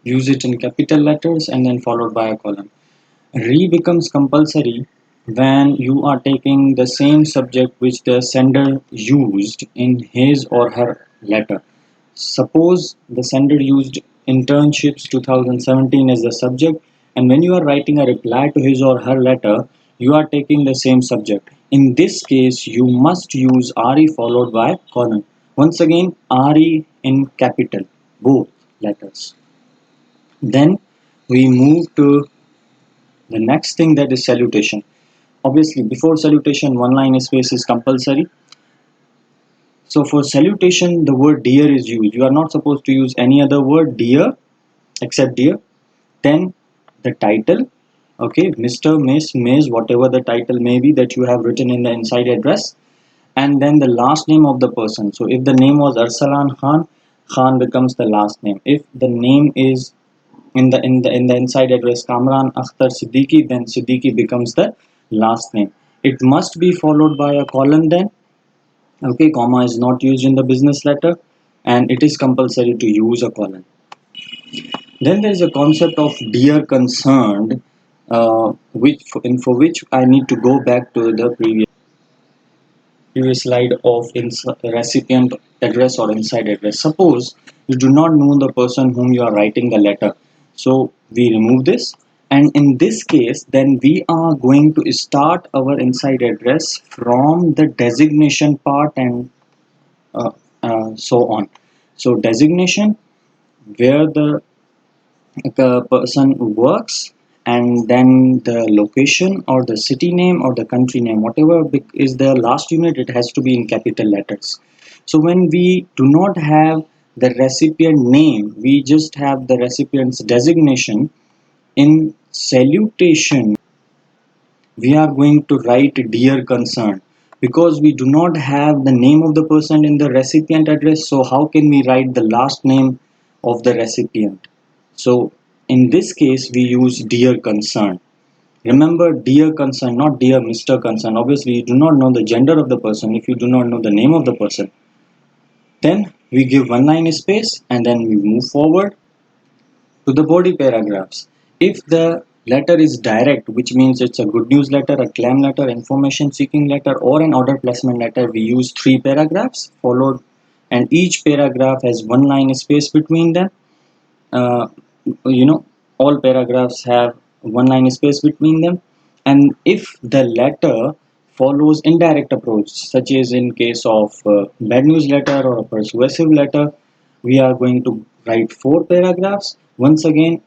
use it in capital letters and then followed by a colon. Re becomes compulsory when you are taking the same subject which the sender used in his or her letter. Suppose the sender used internships 2017 as the subject, and when you are writing a reply to his or her letter, you are taking the same subject. In this case, you must use RE followed by colon. Once again, RE in capital, both letters. Then we move to the next thing, that is salutation. Obviously, before salutation, one line space is compulsory. So for salutation, the word dear is used. You are not supposed to use any other word dear except dear. Then the title, okay, Mr., Miss, Ms., whatever the title may be that you have written in the inside address, and then the last name of the person. So if the name was Arsalan Khan, Khan becomes the last name. If the name is in the inside address Kamran Akhtar Siddiqui, then Siddiqui becomes the last name. It must be followed by a colon then. Okay, comma is not used in the business letter, and it is compulsory to use a colon. Then there is a concept of dear concerned, for which I need to go back to the previous slide of recipient address or inside address. Suppose you do not know the person whom you are writing the letter, so we remove this, and in this case then we are going to start our inside address from the designation part and uh, so on. So designation, where the person works, and then the location or the city name or the country name, whatever is the last unit, it has to be in capital letters. So when we do not have the recipient name, we just have the recipient's designation. In salutation, we are going to write dear concern, because we do not have the name of the person in the recipient address. So how can we write the last name of the recipient? So in this case we use dear concern. Remember, dear concern, not dear Mr. Concern. Obviously you do not know the gender of the person if you do not know the name of the person. Then we give one line space and then we move forward to the body paragraphs. If the letter is direct, which means it's a good news letter, a claim letter, information seeking letter, or an order placement letter, we use three paragraphs followed, and each paragraph has one line space between them. Uh, you know, all paragraphs have one line space between them. And if the letter follows indirect approach, such as in case of bad news letter or a persuasive letter, we are going to write four paragraphs. Once again,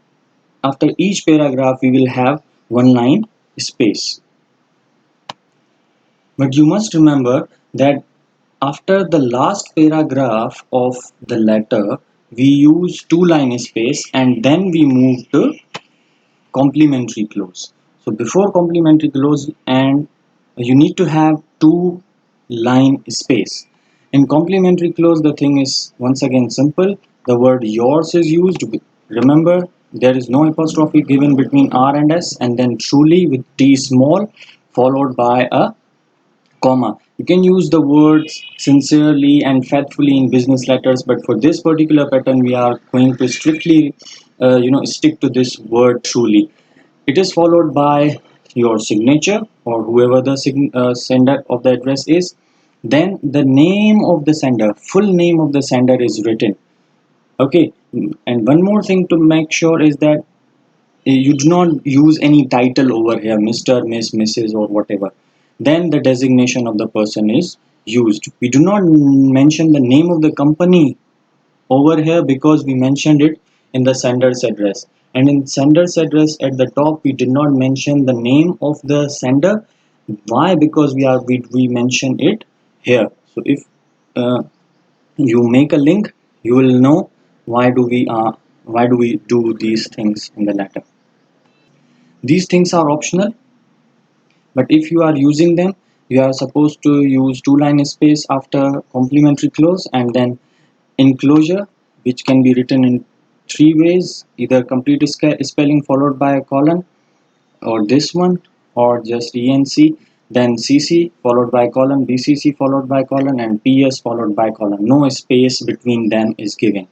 after each paragraph we will have one line space. But you must remember that after the last paragraph of the letter we use two line space, and then we move to complementary clause. So before complementary clause, and you need to have two line space. In complementary clause, the thing is once again simple. The word yours is used. Remember, there is no apostrophe given between R and S, and then truly with T small followed by a comma. You can use the words sincerely and faithfully in business letters, but for this particular pattern we are going to strictly stick to this word truly. It is followed by your signature or whoever the sender of the address is. Then the name of the sender, full name of the sender is written. Okay, and one more thing to make sure is that you do not use any title over here, Mr., Miss, Mrs., or whatever. Then the designation of the person is used. We do not mention the name of the company over here because we mentioned it in the sender's address. And in sender's address at the top, we did not mention the name of the sender. Why? Because we mention it here. So if you make a link, you will know why do we do these things in the letter. These things are optional, but if you are using them, you are supposed to use two line space after complementary clause, and then enclosure, which can be written in three ways: either complete spelling followed by a colon, or this one, or just ENC, then CC followed by colon, BCC followed by colon, and PS followed by colon. No space between them is given.